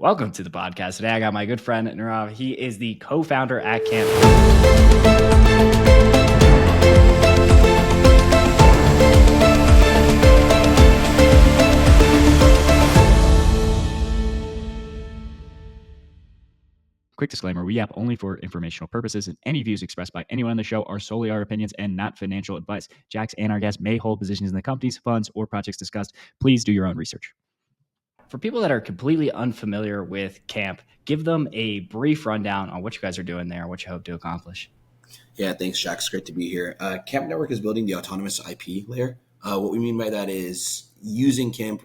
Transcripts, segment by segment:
Welcome to the podcast. Today I got my good friend Nirav. He is the co-founder at Camp. Quick disclaimer, we app only for informational purposes, and any views expressed by anyone on the show are solely our opinions and not financial advice. Jax and our guests may hold positions in the companies, funds, or projects discussed. Please do your own research. For people that are completely unfamiliar with Camp, give them a brief rundown on what you guys are doing there, what you hope to accomplish. Yeah, thanks, Jax. Great to be here. Camp Network is building the autonomous IP layer. What we mean by that is using Camp,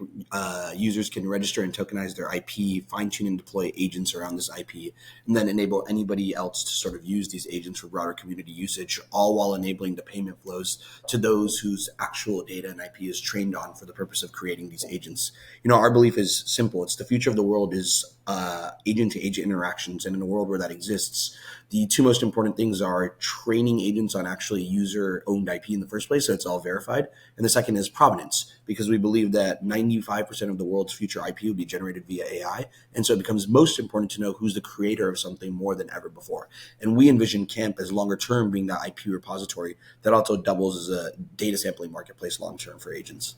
users can register and tokenize their IP, fine-tune and deploy agents around this IP, and then enable anybody else to sort of use these agents for broader community usage, all while enabling the payment flows to those whose actual data and IP is trained on for the purpose of creating these agents. You know, our belief is simple. It's the future of the world is agent-to-agent interactions, and in a world where that exists, the two most important things are training agents on actually user-owned IP in the first place, so it's all verified. And the second is provenance, because we believe that 95% of the world's future IP will be generated via AI. And so it becomes most important to know who's the creator of something more than ever before. And we envision Camp as longer term being that IP repository that also doubles as a data sampling marketplace long term for agents.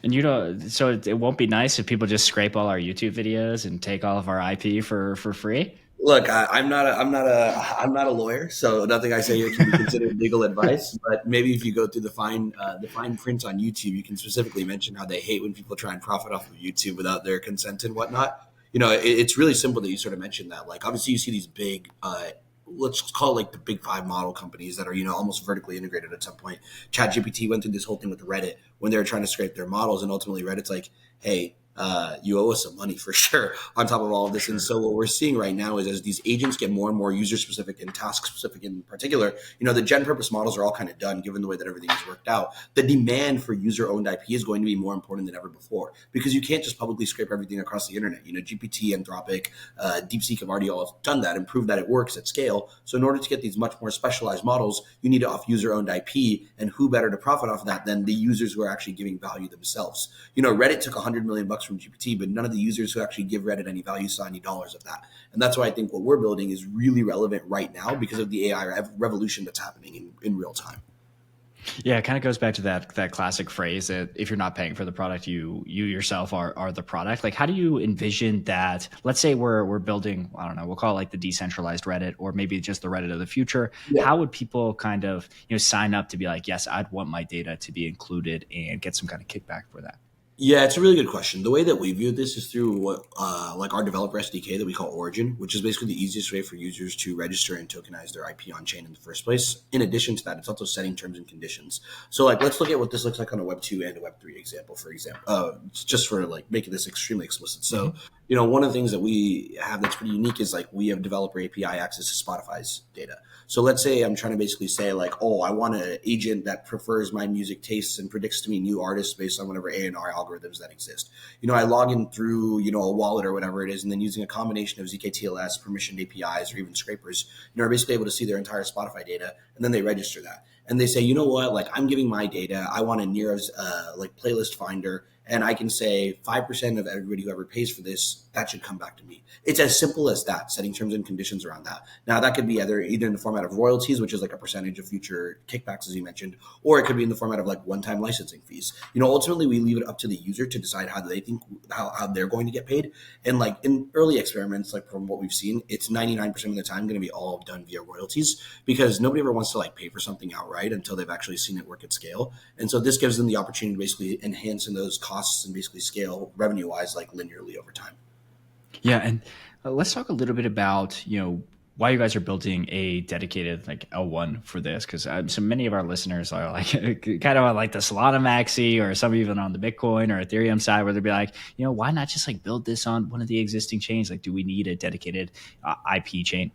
And so it won't be nice if people just scrape all our YouTube videos and take all of our IP for free. Look, I'm not a lawyer, so nothing I say here can be considered legal advice. But maybe if you go through the fine print on YouTube, you can specifically mention how they hate when people try and profit off of YouTube without their consent and whatnot. You know, it's really simple that you sort of mentioned that. Like, obviously, you see these big, let's call it like the big five model companies that are, you know, almost vertically integrated at some point. ChatGPT went through this whole thing with Reddit when they were trying to scrape their models, and ultimately Reddit's like, hey, you owe us some money for sure on top of all of this. And so what we're seeing right now is as these agents get more and more user specific and task specific in particular, you know, the gen purpose models are all kind of done given the way that everything is worked out. The demand for user owned IP is going to be more important than ever before because you can't just publicly scrape everything across the internet. You know, GPT, Anthropic, DeepSeek have already all done that and proved that it works at scale. So in order to get these much more specialized models, you need to off user owned IP, and who better to profit off of that than the users who are actually giving value themselves. You know, Reddit took $100 million from GPT, but none of the users who actually give Reddit any value saw any dollars of that. And that's why I think what we're building is really relevant right now because of the AI revolution that's happening in real time. Yeah, it kind of goes back to that classic phrase that if you're not paying for the product, you yourself are the product. Like, how do you envision that? Let's say we're building, I don't know, we'll call it like the decentralized Reddit or maybe just the Reddit of the future. Yeah. How would people kind of, sign up to be like, yes, I'd want my data to be included and get some kind of kickback for that? Yeah, it's a really good question. The way that we view this is through what, like our developer SDK that we call Origin, which is basically the easiest way for users to register and tokenize their IP on chain in the first place. In addition to that, it's also setting terms and conditions. So, like, let's look at what this looks like on a Web2 and a Web3 example, for example, just for like making this extremely explicit. So, you know, one of the things that we have that's pretty unique is like we have developer API access to Spotify's data. So let's say I'm trying to basically say like, oh, I want an agent that prefers my music tastes and predicts to me new artists based on whatever A&R algorithms that exist. You know, I log in through, you know, a wallet or whatever it is, and then using a combination of ZK-TLS, permissioned APIs, or even scrapers, you know, are basically able to see their entire Spotify data, and then they register that. And they say, you know what, like I'm giving my data, I want a Nirav's like playlist finder, and I can say 5% of everybody who ever pays for this, that should come back to me. It's as simple as that, setting terms and conditions around that. Now, that could be either in the format of royalties, which is like a percentage of future kickbacks, as you mentioned, or it could be in the format of like one-time licensing fees. You know, ultimately, we leave it up to the user to decide how they think, how they're going to get paid. And like in early experiments, like from what we've seen, it's 99% of the time going to be all done via royalties because nobody ever wants to like pay for something outright until they've actually seen it work at scale. And so this gives them the opportunity to basically enhance in those costs and basically scale revenue-wise like linearly over time. Yeah, and let's talk a little bit about, why you guys are building a dedicated like L1 for this, because so many of our listeners are like kind of like the Solana maxi or some even on the Bitcoin or Ethereum side where they'd be like, why not just like build this on one of the existing chains? Like, do we need a dedicated IP chain?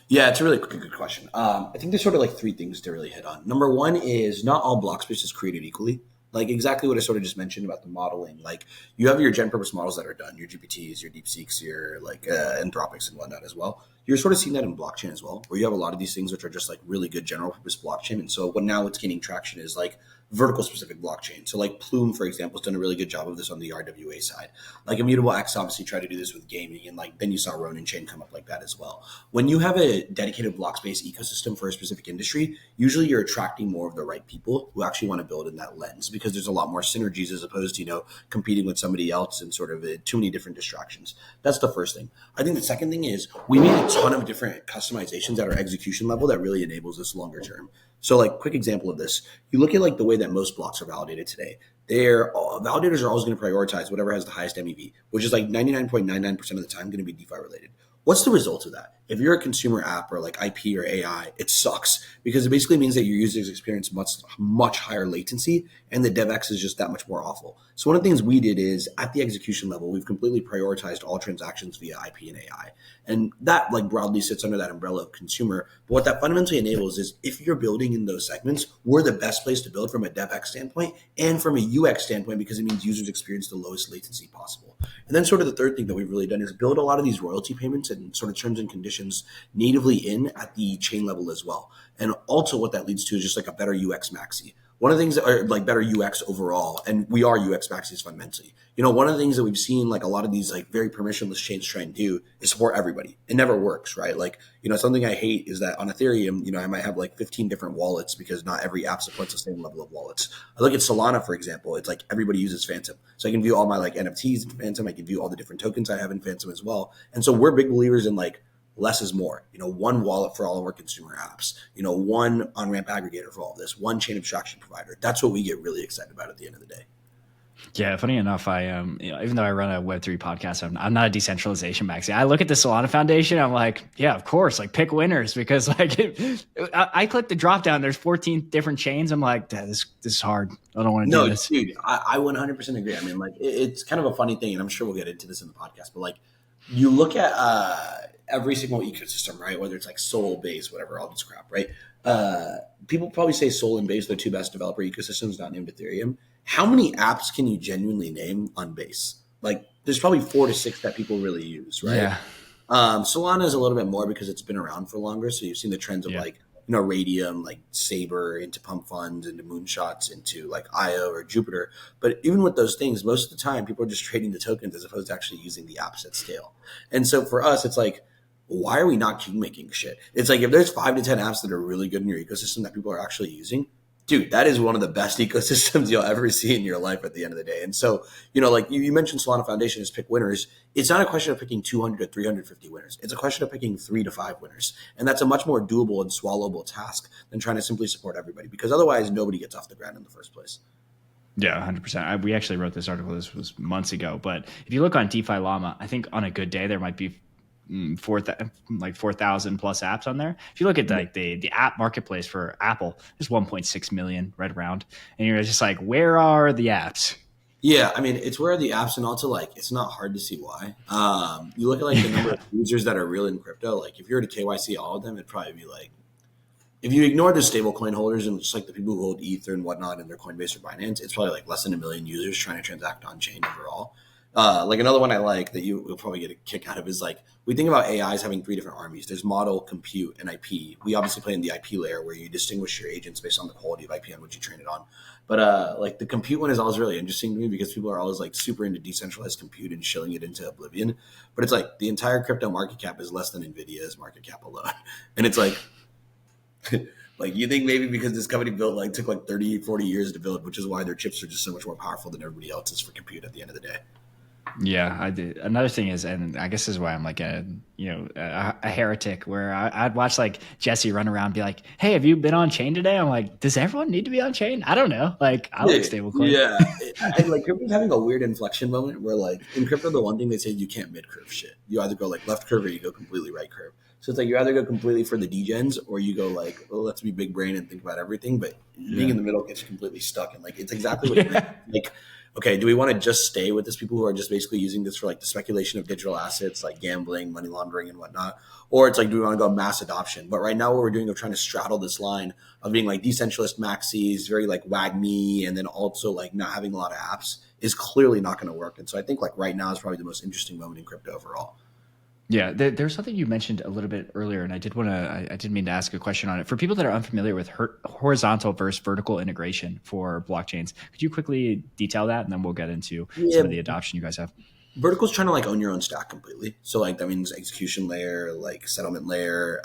Yeah, it's a really good question. I think there's sort of like three things to really hit on. Number one is not all block space is created equally. Like exactly what I sort of just mentioned about the modeling. Like you have your gen purpose models that are done, your GPTs, your DeepSeeks, your like Anthropics and whatnot as well. You're sort of seeing that in blockchain as well, where you have a lot of these things which are just like really good general purpose blockchain. And so what now what's gaining traction is like vertical specific blockchain. So like Plume, for example, has done a really good job of this on the RWA side. Like Immutable X obviously tried to do this with gaming, and like then you saw Ronin Chain come up like that as well. When you have a dedicated block space ecosystem for a specific industry, usually you're attracting more of the right people who actually want to build in that lens, because there's a lot more synergies as opposed to, competing with somebody else and sort of too many different distractions. That's the first thing. I think the second thing is we made a ton of different customizations at our execution level that really enables this longer term. So like quick example of this, you look at like the way that most blocks are validated today. Validators are always going to prioritize whatever has the highest MEV, which is like 99.99% of the time going to be DeFi related. What's the result of that? If you're a consumer app or like IP or AI, it sucks, because it basically means that your users experience much higher latency, and the DevX is just that much more awful. So one of the things we did is at the execution level, we've completely prioritized all transactions via IP and AI. And that like broadly sits under that umbrella of consumer. But what that fundamentally enables is if you're building in those segments, we're the best place to build from a DevX standpoint and from a UX standpoint, because it means users experience the lowest latency possible. And then sort of the third thing that we've really done is build a lot of these royalty payments and sort of terms and conditions natively in at the chain level as well. And also what that leads to is just like a better UX maxi. One of the things that are like better UX overall, and we are UX maxis fundamentally. One of the things that we've seen like a lot of these like very permissionless chains try and do is support everybody. It never works, right? Like, something I hate is that on Ethereum, I might have like 15 different wallets because not every app supports the same level of wallets. I look at Solana, for example, it's like everybody uses Phantom. So I can view all my like NFTs in Phantom. I can view all the different tokens I have in Phantom as well. And so we're big believers in like less is more. One wallet for all of our consumer apps, one on-ramp aggregator for all of this, one chain abstraction provider. That's what we get really excited about at the end of the day. Yeah, funny enough, I even though I run a Web3 podcast, I'm not a decentralization maxi. I look at the Solana Foundation, I'm like, yeah, of course, like pick winners, because like I click the drop down, there's 14 different chains. I'm like, this is hard. I don't want to do this. Dude, I 100% agree. I mean, like it's kind of a funny thing, and I'm sure we'll get into this in the podcast, but like you look at every single ecosystem, right? Whether it's like Sol, Base, whatever, all this crap, right? People probably say Sol and Base are the two best developer ecosystems, not named Ethereum. How many apps can you genuinely name on Base? Like, there's probably 4 to 6 that people really use, right? Yeah. Solana is a little bit more because it's been around for longer. So you've seen the trends of like, Radium, like Saber into pump funds, into moonshots, into like IO or Jupiter. But even with those things, most of the time people are just trading the tokens as opposed to actually using the apps at scale. And so for us, it's like, why are we not king making shit? It's like if there's 5 to 10 apps that are really good in your ecosystem that people are actually using, dude, that is one of the best ecosystems you'll ever see in your life at the end of the day. And so, like you mentioned Solana Foundation is pick winners. It's not a question of picking 200 to 350 winners. It's a question of picking 3 to 5 winners. And that's a much more doable and swallowable task than trying to simply support everybody, because otherwise nobody gets off the ground in the first place. Yeah, 100%. We actually wrote this article. This was months ago. But if you look on DeFi Llama, I think on a good day, there might be 4,000 plus apps on there. If you look at the app marketplace for Apple, there's 1.6 million right around, and you're just like, where are the apps? Yeah, I mean, it's where are the apps, and also like it's not hard to see why. You look at like the number of users that are real in crypto. Like if you were to KYC all of them, it'd probably be like, if you ignore the stablecoin holders and just like the people who hold Ether and whatnot in their Coinbase or Binance, it's probably like less than 1 million users trying to transact on chain overall. Like another one I like that you'll probably get a kick out of is like we think about AI as having 3 different armies. There's model, compute, and IP. We obviously play in the IP layer where you distinguish your agents based on the quality of IP on which you train it on. But like the compute one is always really interesting to me because people are always like super into decentralized compute and shilling it into oblivion. But it's like the entire crypto market cap is less than Nvidia's market cap alone, and it's like. Like you think maybe because this company took like 30, 40 years to build, which is why their chips are just so much more powerful than everybody else's for compute at the end of the day. Yeah, I did. Another thing is, and I guess this is why I'm like a heretic, where I'd watch like Jesse run around and be like, hey, have you been on chain today? I'm like, does everyone need to be on chain? I don't know. Like I like stablecoin. Yeah. And like crypto's having a weird inflection moment where like in crypto, the one thing they say you can't mid curve shit. You either go like left curve or you go completely right curve. So it's like you either go completely for the degens or you go like, well, let's be big brain and think about everything. But being in the middle gets you completely stuck. And like, it's exactly what it is. Like, okay, do we want to just stay with these people who are just basically using this for like the speculation of digital assets, like gambling, money laundering and whatnot? Or it's like, do we want to go mass adoption? But right now what we're doing is trying to straddle this line of being like decentralist maxis, very like WAGMI, and then also like not having a lot of apps is clearly not going to work. And so I think like right now is probably the most interesting moment in crypto overall. Yeah, there's something you mentioned a little bit earlier, and I did mean to ask a question on it. For people that are unfamiliar with horizontal versus vertical integration for blockchains, could you quickly detail that, and then we'll get into some of Yeah, the adoption you guys have? Vertical's trying to like own your own stack completely. So like that means execution layer, like settlement layer,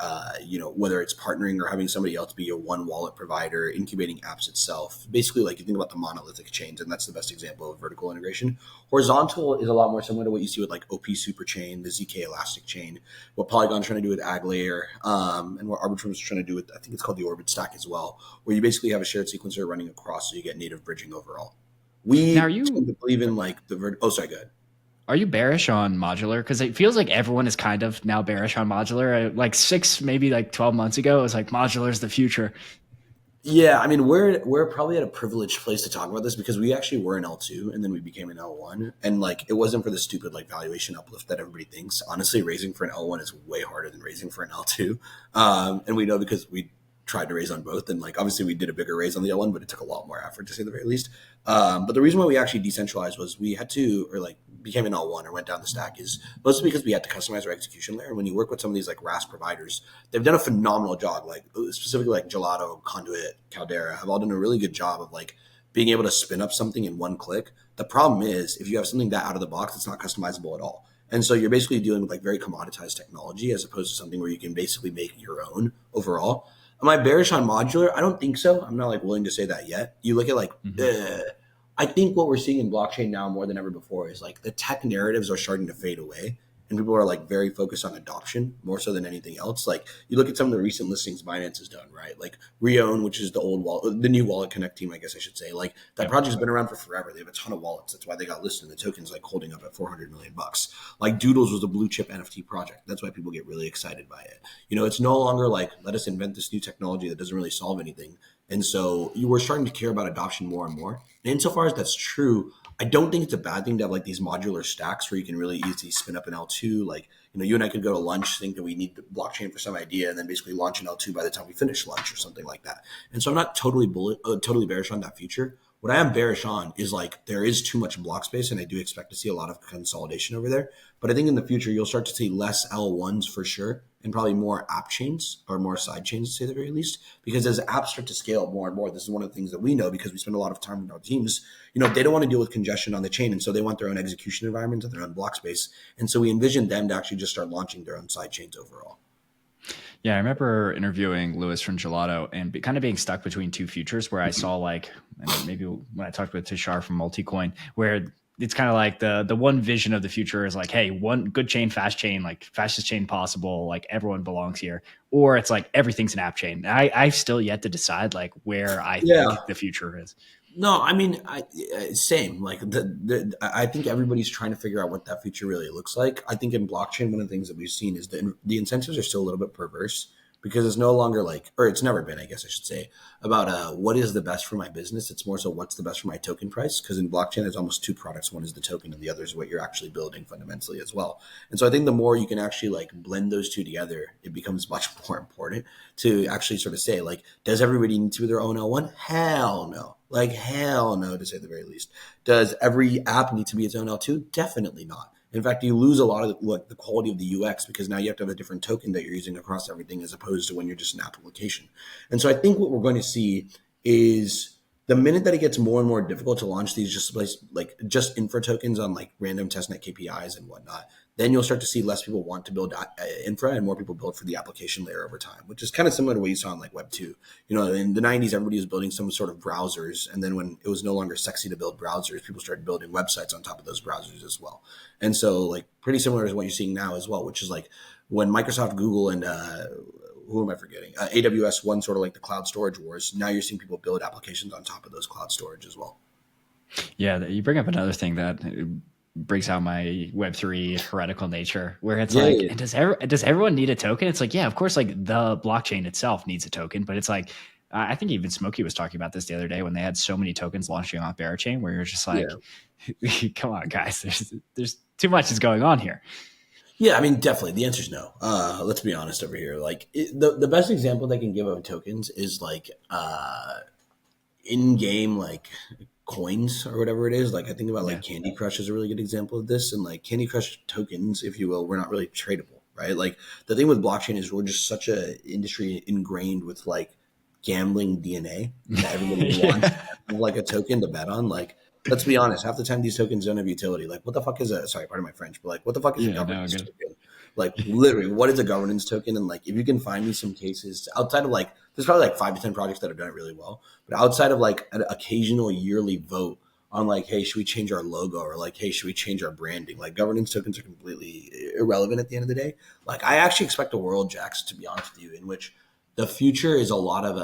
whether it's partnering or having somebody else be your one wallet provider, incubating apps itself. Basically, like you think about the monolithic chains, and that's the best example of vertical integration. Horizontal is a lot more similar to what you see with like OP Superchain, the ZK Elastic Chain, what Polygon's trying to do with Ag Layer, and what Arbitrum is trying to do with, I think it's called the Orbit Stack as well, where you basically have a shared sequencer running across, so you get native bridging overall. Now, are We tend you to believe in like oh, sorry, go ahead. are you bearish on modular? Because it feels like everyone is kind of now bearish on modular. Like six, maybe like 12 months ago, it was like modular is the future. Yeah, I mean we're probably at a privileged place to talk about this because we actually were an L2 and then we became an L1, and like it wasn't for the stupid like valuation uplift that everybody thinks. Honestly, raising for an L1 is way harder than raising for an L2, and we know because we tried to raise on both, and like obviously we did a bigger raise on the L1, but it took a lot more effort to say the very least. But the reason why we actually decentralized was we had to, or like became an L1 or went down the stack, is mostly because we had to customize our execution layer. When you work with some of these like RAS providers, they've done a phenomenal job. Like specifically like Gelato, Conduit, Caldera have all done a really good job of like being able to spin up something in one click. The problem is if you have something that out of the box, it's not customizable at all. And so you're basically dealing with like very commoditized technology as opposed to something where you can basically make your own overall. Am I bearish on modular? I don't think so. I'm not like willing to say that yet. You look at like, Mhm. I think what we're seeing in blockchain now more than ever before is like the tech narratives are starting to fade away, and people are like very focused on adoption more so than anything else. Like you look at some of the recent listings Binance has done, right? Like Reown, which is the old wallet, the new Wallet Connect team, I guess I should say. Like that Yep. project's been around for forever. They have a ton of wallets. That's why they got listed. And the token's like holding up at 400 million bucks. Like Doodles was a blue chip NFT project. That's why people get really excited by it. It's no longer like let us invent this new technology that doesn't really solve anything. And so you were starting to care about adoption more and more. And insofar as that's true, I don't think it's a bad thing to have like these modular stacks where you can really easily spin up an L2. Like, you and I could go to lunch, think that we need the blockchain for some idea, and then basically launch an L2 by the time we finish lunch or something like that. And so I'm not totally bearish on that future. What I am bearish on is like there is too much block space, and I do expect to see a lot of consolidation over there. But I think in the future you'll start to see less L1s for sure, and probably more app chains or more side chains to say the very least. Because as apps start to scale more and more, this is one of the things that we know because we spend a lot of time with our teams. They don't want to deal with congestion on the chain, and so they want their own execution environment and their own block space. And so we envision them to actually just start launching their own side chains overall. Yeah, I remember interviewing Lewis from Gelato and kind of being stuck between two futures where I saw like, and maybe when I talked with Tishar from Multicoin, where it's kind of like the one vision of the future is like, hey, one good chain, like fastest chain possible, like everyone belongs here, or it's like everything's an app chain. I've still yet to decide like where I Yeah. think the future is. No, I mean, same. Like I think everybody's trying to figure out what that future really looks like. I think in blockchain, one of the things that we've seen is the incentives are still a little bit perverse because it's no longer like, or it's never been, I guess I should say, about what is the best for my business. It's more so what's the best for my token price. Because in blockchain, there's almost two products. One is the token, and the other is what you're actually building fundamentally as well. And so I think the more you can actually like blend those two together, it becomes much more important to actually sort of say like, does everybody need to be their own L1? Hell no. Like hell no, to say the very least. Does every app need to be its own L2? Definitely not. In fact, you lose a lot of the quality of the UX because now you have to have a different token that you're using across everything as opposed to when you're just an application. And so I think what we're going to see is the minute that it gets more and more difficult to launch these just infra tokens on like random testnet KPIs and whatnot, then you'll start to see less people want to build infra and more people build for the application layer over time, which is kind of similar to what you saw in like Web2. In the 90s, everybody was building some sort of browsers. And then when it was no longer sexy to build browsers, people started building websites on top of those browsers as well. And so like pretty similar to what you're seeing now as well, which is like when Microsoft, Google, and who am I forgetting? AWS won sort of like the cloud storage wars. Now you're seeing people build applications on top of those cloud storage as well. Yeah, you bring up another thing that brings out my Web3 heretical nature, where it's Yeah, like, yeah. and does everyone need a token? It's like, yeah, of course, like the blockchain itself needs a token, but it's like, I think even Smokey was talking about this the other day when they had so many tokens launching off Barachain, where you're just like, Yeah. come on, guys, there's too much is going on here. Yeah, I mean, definitely. The answer is no. Let's be honest over here. Like the best example they can give of tokens is like in game like coins or whatever it is. Like I think about Yeah. like Candy Crush is a really good example of this, and like Candy Crush tokens, if you will, were not really tradable. right? Like the thing with blockchain is we're just such a industry ingrained with like gambling DNA that everybody wants Yeah. like a token to bet on. Like, let's be honest, half the time these tokens don't have utility. Like, what the fuck is a sorry, pardon my French, but like, what the fuck is a Yeah, no, governance good. token? Like, literally, what is a governance token? And like, if you can find me some cases outside of like, there's probably like 5 to 10 projects that have done it really well, but outside of like an occasional yearly vote on like, hey, should we change our logo, or like, hey, should we change our branding? Like, governance tokens are completely irrelevant at the end of the day. Like, I actually expect a world, Jax, to be honest with you, in which the future is a lot of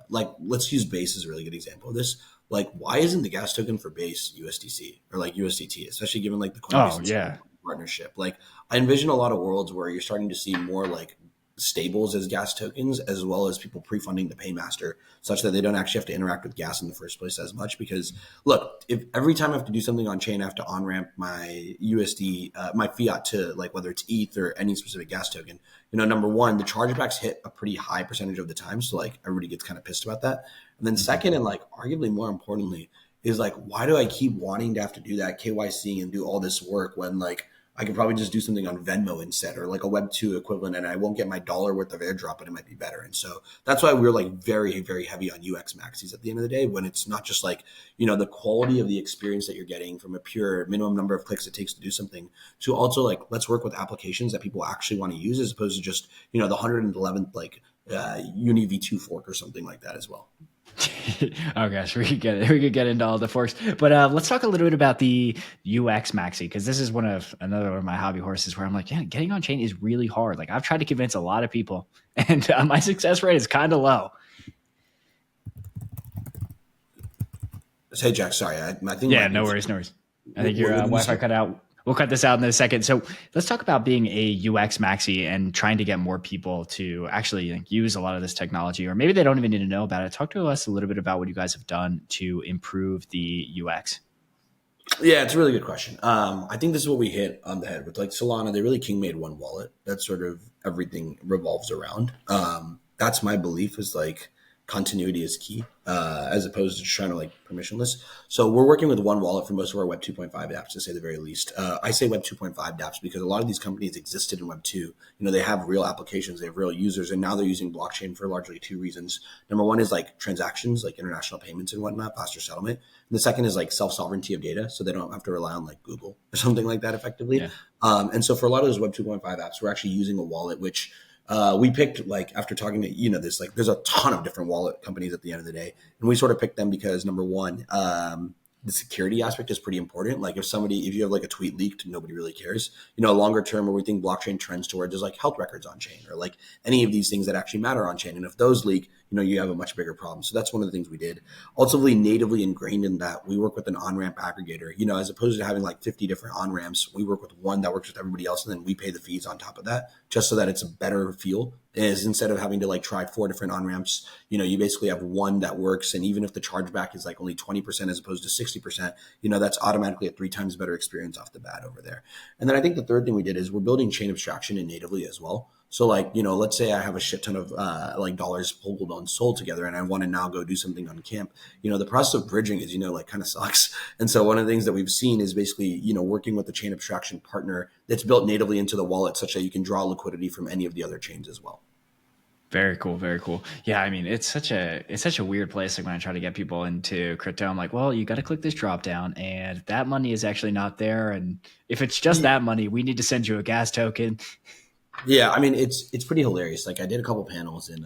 like, let's use Base as a really good example of this. Like, why isn't the gas token for Base USDC or like USDT, especially given like the Coinbase Oh and yeah. partnership? Like, I envision a lot of worlds where you're starting to see more like stables as gas tokens, as well as people pre-funding the paymaster, such that they don't actually have to interact with gas in the first place as much. Because look, if every time I have to do something on chain, I have to on ramp my USD, my fiat to like whether it's ETH or any specific gas token, number one, the chargebacks hit a pretty high percentage of the time. So like everybody gets kind of pissed about that. And then second, and like arguably more importantly, is like, why do I keep wanting to have to do that KYC and do all this work when like I could probably just do something on Venmo instead, or like a Web2 equivalent, and I won't get my dollar worth of airdrop, but it might be better. And so that's why we're like very, very heavy on UX maxis at the end of the day, when it's not just like, the quality of the experience that you're getting from a pure minimum number of clicks it takes to do something, to also like, let's work with applications that people actually want to use, as opposed to just, the 111th like Uni V2 fork or something like that as well. Oh gosh, we could get into all the forks, but let's talk a little bit about the UX maxi, because this is another one of my hobby horses where I'm like, yeah, getting on chain is really hard. Like I've tried to convince a lot of people, and my success rate is kind of low. Hey, Jack, sorry, I think Yeah, no worries, no worries. I think your what did you Wi-Fi say? cut out. We'll cut this out in a second. So let's talk about being a UX maxi and trying to get more people to actually like, use a lot of this technology, or maybe they don't even need to know about it. Talk to us a little bit about what you guys have done to improve the UX. Yeah, it's a really good question. I think this is what we hit on the head with like Solana. They really king made one wallet. That's sort of everything revolves around. That's my belief, is like continuity is key, as opposed to just trying to like permissionless. So we're working with one wallet for most of our Web 2.5 apps, to say the very least. I say Web 2.5 apps because a lot of these companies existed in Web 2. They have real applications, they have real users, and now they're using blockchain for largely two reasons. Number one is like transactions, like international payments and whatnot, faster settlement. And the second is like self-sovereignty of data, so they don't have to rely on like Google or something like that effectively. Yeah. And so for a lot of those Web 2.5 apps, we're actually using a wallet, which we picked like after talking to, this, like there's a ton of different wallet companies at the end of the day. And we sort of picked them because number one, the security aspect is pretty important. Like if you have like a tweet leaked, nobody really cares. Longer term, where we think blockchain trends towards is like health records on chain, or like any of these things that actually matter on chain. And if those leak, you have a much bigger problem. So that's one of the things we did. Ultimately, natively ingrained in that, we work with an on-ramp aggregator. As opposed to having like 50 different on-ramps, we work with one that works with everybody else, and then we pay the fees on top of that, just so that it's a better feel. Is instead of having to like try 4 different on-ramps, you basically have one that works. And even if the chargeback is like only 20% as opposed to 60%, that's automatically a 3 times better experience off the bat over there. And then I think the third thing we did is we're building chain abstraction in natively as well. So like, let's say I have a shit ton of like dollars pulled on Sol together, and I want to now go do something on Camp. The process of bridging is, like kind of sucks. And so one of the things that we've seen is basically, working with the chain abstraction partner that's built natively into the wallet, such that you can draw liquidity from any of the other chains as well. Very cool. Very cool. Yeah. I mean, it's such a weird place. Like when I try to get people into crypto, I'm like, well, you got to click this drop down, and that money is actually not there. And if it's just that money, we need to send you a gas token. Yeah, I mean it's pretty hilarious. Like I did a couple panels in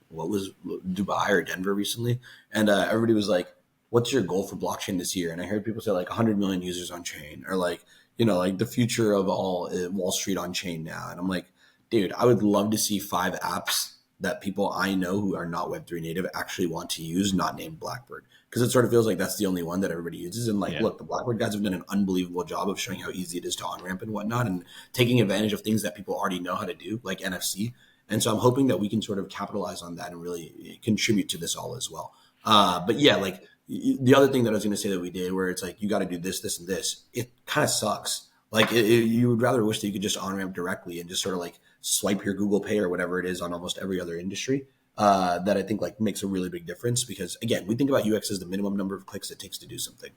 what was Dubai or Denver recently, and everybody was like, "What's your goal for blockchain this year?" And I heard people say like 100 million users on chain, or like like the future of all Wall Street on chain now. And I'm like, dude, I would love to see 5 apps that people I know who are not Web3 native actually want to use, not named Blackbird. Because it sort of feels like that's the only one that everybody uses. And like, look, the Blackbird guys have done an unbelievable job of showing how easy it is to on-ramp and whatnot, and taking advantage of things that people already know how to do, like NFC. And so I'm hoping that we can sort of capitalize on that and really contribute to this all as well. But yeah, like the other thing that I was going to say that we did, where it's like, you got to do this, this, and this, it kind of sucks. Like you would rather wish that you could just on-ramp directly and just sort of like swipe your Google Pay or whatever it is on almost every other industry. That I think like makes a really big difference, because again, we think about UX as the minimum number of clicks it takes to do something.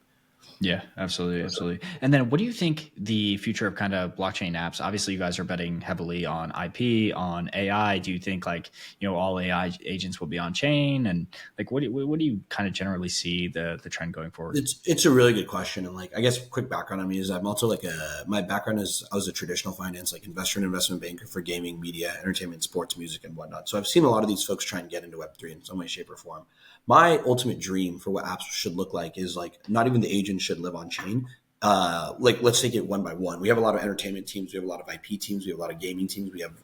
Yeah, absolutely, absolutely. And then what do you think the future of kind of blockchain apps? Obviously, you guys are betting heavily on IP, on AI. Do you think like, all AI agents will be on chain? And like what do you kind of generally see the trend going forward? It's a really good question, and like I guess quick background on me is I'm also like a my background is I was a traditional finance like investor and investment banker for gaming, media, entertainment, sports, music, and whatnot. So I've seen a lot of these folks try and get into Web3 in some way, shape, or form. My ultimate dream for what apps should look like is like not even the agent should live on chain. Like let's take it one by one. We have a lot of entertainment teams, we have a lot of IP teams, we have a lot of gaming teams, we have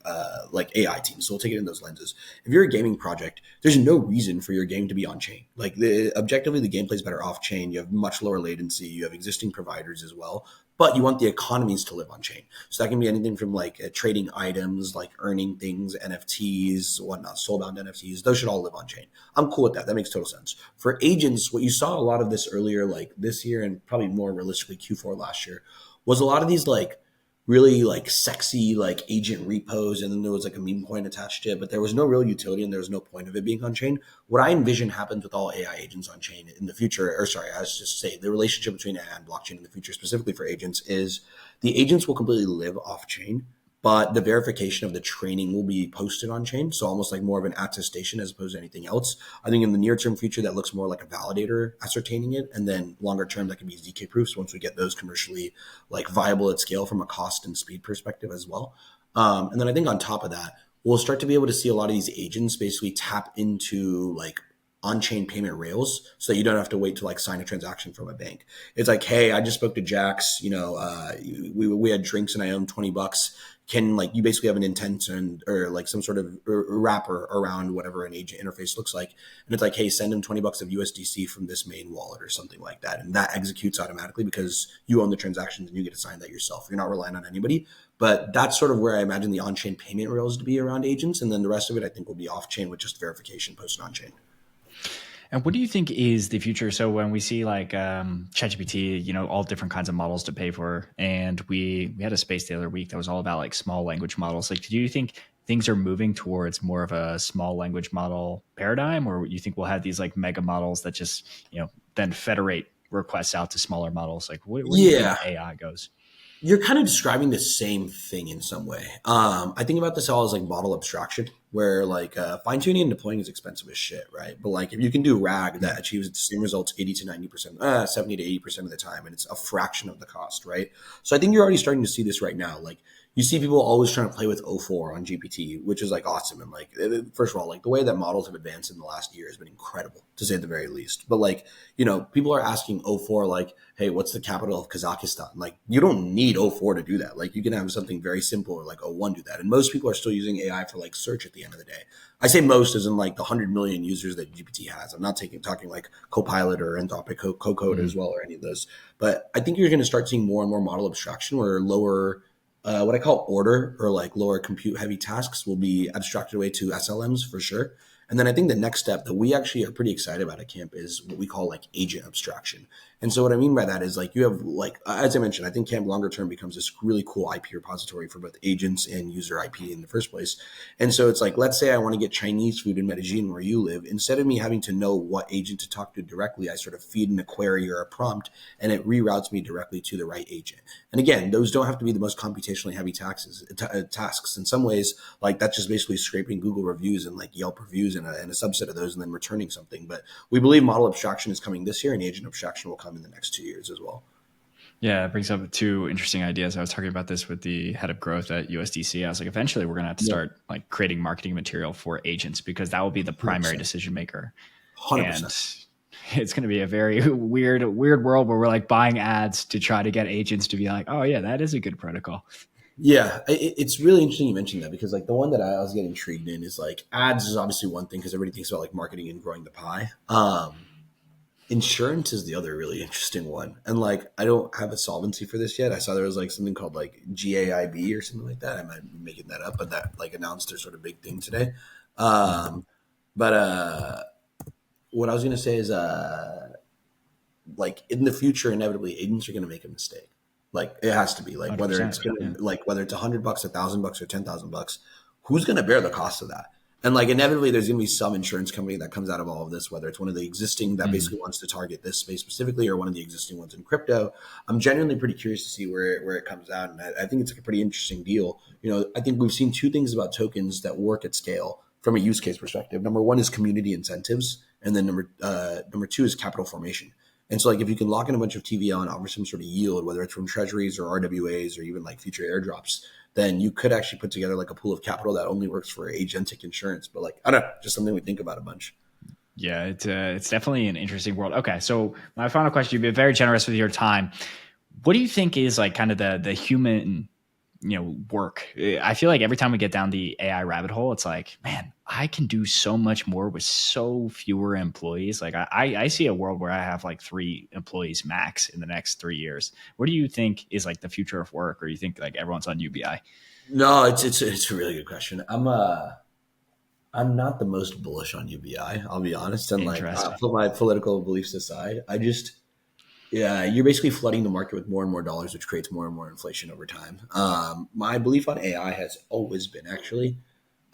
like AI teams. So we'll take it in those lenses. If you're a gaming project, there's no reason for your game to be on chain. Like objectively, the gameplay is better off chain. You have much lower latency. You have existing providers as well, but you want the economies to live on chain. So that can be anything from like trading items, like earning things, NFTs, whatnot, soulbound NFTs. Those should all live on chain. I'm cool with that. That makes total sense. For agents, what you saw a lot of this earlier, like this year and probably more realistically Q4 last year, was a lot of these like really like sexy like agent repos, and then there was like a meme coin attached to it, but there was no real utility and there was no point of it being on chain. What I envision happens with all AI agents on chain in the future, or sorry, I was just say the relationship between AI and blockchain in the future, specifically for agents, is the agents will completely live off chain, but the verification of the training will be posted on chain. So almost like more of an attestation as opposed to anything else. I think in the near term future, that looks more like a validator ascertaining it. And then longer term, that can be ZK proofs once we get those commercially like viable at scale from a cost and speed perspective as well. And then I think on top of that, we'll start to be able to see a lot of these agents basically tap into like on-chain payment rails so that you don't have to wait to like sign a transaction from a bank. It's like, hey, I just spoke to Jax, we had drinks and I owe him $20. Can like you basically have an intention or like some sort of wrapper around whatever an agent interface looks like, and it's like, hey, send him $20 of USDC from this main wallet or something like that, and that executes automatically because you own the transactions and you get to sign that yourself. You're not relying on anybody. But that's sort of where I imagine the on-chain payment rails to be around agents, and then the rest of it I think will be off-chain with just verification posted on-chain. And what do you think is the future? So when we see like ChatGPT, all different kinds of models to pay for, and we had a space the other week that was all about like small language models. Like, do you think things are moving towards more of a small language model paradigm, or you think we'll have these like mega models that just then federate requests out to smaller models? Like, where do you think Yeah, AI goes? you're kind of describing the same thing in some way. I think about this all as like model abstraction, where like fine tuning and deploying is expensive as shit, right? But like if you can do RAG that achieves the same results 80 to 90%, 70 to 80% of the time, and it's a fraction of the cost, right? So I think you're already starting to see this right now. Like you see people always trying to play with O4 on GPT, which is like awesome. And like, first of all, like the way that models have advanced in the last year has been incredible to say the very least. But like, people are asking O4, like, hey, what's the capital of Kazakhstan? Like, you don't need O4 to do that. Like, you can have something very simple or like O1 do that. And most people are still using AI for like search at the end of the day. I say most as in like the 100 million users that GPT has. I'm not talking like Copilot or Anthropic Code Mhm. as well or any of those. But I think you're going to start seeing more and more model abstraction where lower what I call order or like lower compute heavy tasks will be abstracted away to SLMs for sure. And then I think the next step that we actually are pretty excited about at Camp is what we call like agent abstraction. And so what I mean by that is like you have like, as I mentioned, I think Camp longer term becomes this really cool IP repository for both agents and user IP in the first place. And so it's like, let's say I want to get Chinese food in Medellin where you live. Instead of me having to know what agent to talk to directly, I sort of feed in a query or a prompt and it reroutes me directly to the right agent. And again, those don't have to be the most computationally heavy tasks. In some ways, like that's just basically scraping Google reviews and like Yelp reviews and a subset of those and then returning something. But we believe model abstraction is coming this year and agent abstraction will come in the next 2 years as well. Yeah, it brings up two interesting ideas. I was talking about this with the head of growth at USDC. I was like, eventually we're going to have to Yeah, start like creating marketing material for agents because that will be the primary 100%. decision maker. And 100%. it's going to be a very weird world where we're like buying ads to try to get agents to be like, oh yeah, that is a good protocol. Yeah, it's really interesting you mentioned that because like the one that I was getting intrigued in is like ads is obviously one thing because everybody thinks about like marketing and growing the pie. Insurance is the other really interesting one. And like I don't have a solvency for this yet. I saw there was like something called like GAIB or something like that. I might be making that up, but that like announced their sort of big thing today. Um but what I was gonna say is like in the future inevitably agents are gonna make a mistake. Like it has to be like whether it's 100%. gonna Yeah. like whether it's $100, $1,000 or $10,000, who's gonna bear the cost of that? And like inevitably, there's going to be some insurance company that comes out of all of this, whether it's one of the existing that basically wants to target this space specifically, or one of the existing ones in crypto. I'm genuinely pretty curious to see where it comes out, and I think it's like a pretty interesting deal. I think we've seen two things about tokens that work at scale from a use case perspective. Number one is community incentives, and then number two is capital formation. And so, like, if you can lock in a bunch of TVL and offer some sort of yield, whether it's from treasuries or RWAs or even like future airdrops, then you could actually put together like a pool of capital that only works for agentic insurance. But like, I don't know, just something we think about a bunch. Yeah, it's definitely an interesting world. Okay, so my final question, you've been very generous with your time. What do you think is like kind of the human work? I feel like every time we get down the AI rabbit hole, it's like, man, I can do so much more with so fewer employees. Like I see a world where I have like 3 employees max in the next 3 years. What do you think is like the future of work? Or you think like everyone's on UBI? No, it's a really good question. I'm not the most bullish on UBI. I'll be honest, and like Interesting. put my political beliefs aside. Yeah, you're basically flooding the market with more and more dollars, which creates more and more inflation over time. My belief on AI has always been actually,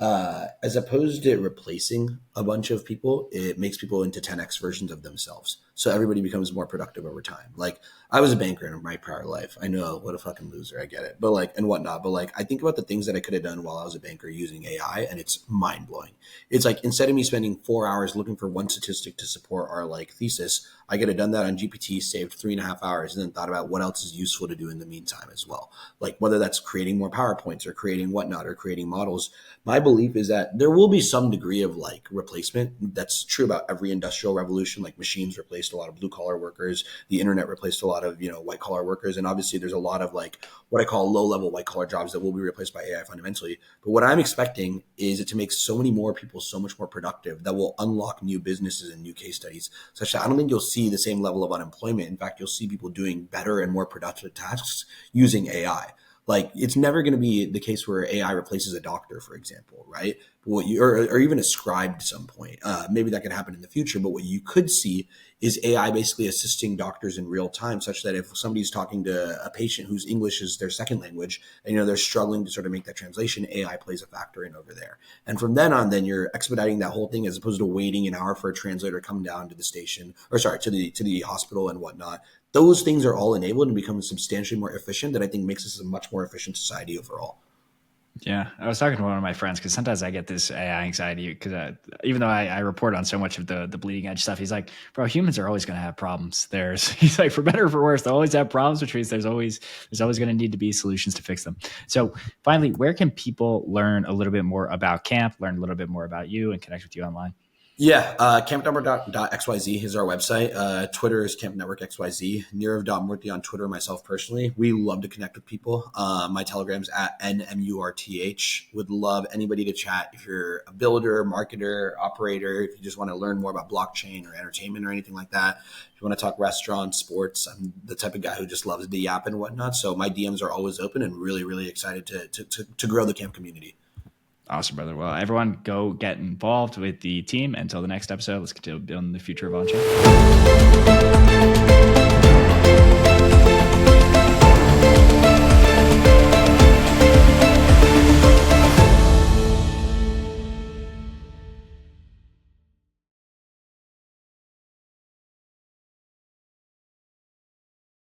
as opposed to replacing a bunch of people, it makes people into 10x versions of themselves. So everybody becomes more productive over time. Like I was a banker in my prior life. I know, what a fucking loser. I get it, but like and whatnot. But like I think about the things that I could have done while I was a banker using AI, and it's mind blowing. It's like instead of me spending 4 hours looking for one statistic to support our like thesis, I could have done that on GPT, saved 3.5 hours, and then thought about what else is useful to do in the meantime as well. Like whether that's creating more PowerPoints or creating whatnot or creating models. My belief is that there will be some degree of like replacement. That's true about every industrial revolution. Like machines replaced a lot of blue collar workers. The internet replaced a lot of, white collar workers. And obviously there's a lot of like what I call low level white collar jobs that will be replaced by AI fundamentally. But what I'm expecting is it to make so many more people so much more productive that will unlock new businesses and new case studies, such that I don't think you'll see the same level of unemployment. In fact, you'll see people doing better and more productive tasks using AI. Like it's never going to be the case where AI replaces a doctor, for example, right? Or even a scribe at some point. Maybe that could happen in the future. But what you could see is AI basically assisting doctors in real time, such that if somebody's talking to a patient whose English is their second language, and they're struggling to sort of make that translation, AI plays a factor in over there. And from then on, then you're expediting that whole thing as opposed to waiting an hour for a translator to come down to the station, or sorry, to the hospital and whatnot. Those things are all enabled and become substantially more efficient, that I think makes us a much more efficient society overall. Yeah, I was talking to one of my friends because sometimes I get this AI anxiety because even though I report on so much of the bleeding edge stuff, he's like, bro, humans are always going to have problems. He's like, for better or for worse, they'll always have problems, which means there's always going to need to be solutions to fix them. So finally, where can people learn a little bit more about Camp, learn a little bit more about you, and connect with you online? Yeah, campnetwork.xyz is our website. Twitter is Camp Network XYZ. Nirav.Murthy on Twitter, myself personally. We love to connect with people. My Telegram's at NMURTH. Would love anybody to chat. If you're a builder, marketer, operator, if you just want to learn more about blockchain or entertainment or anything like that, if you want to talk restaurants, sports, I'm the type of guy who just loves to yap and whatnot. So my DMs are always open, and really, really excited to grow the Camp community. Awesome, brother. Well, everyone go get involved with the team. Until the next episode, let's continue building the future of on-chain.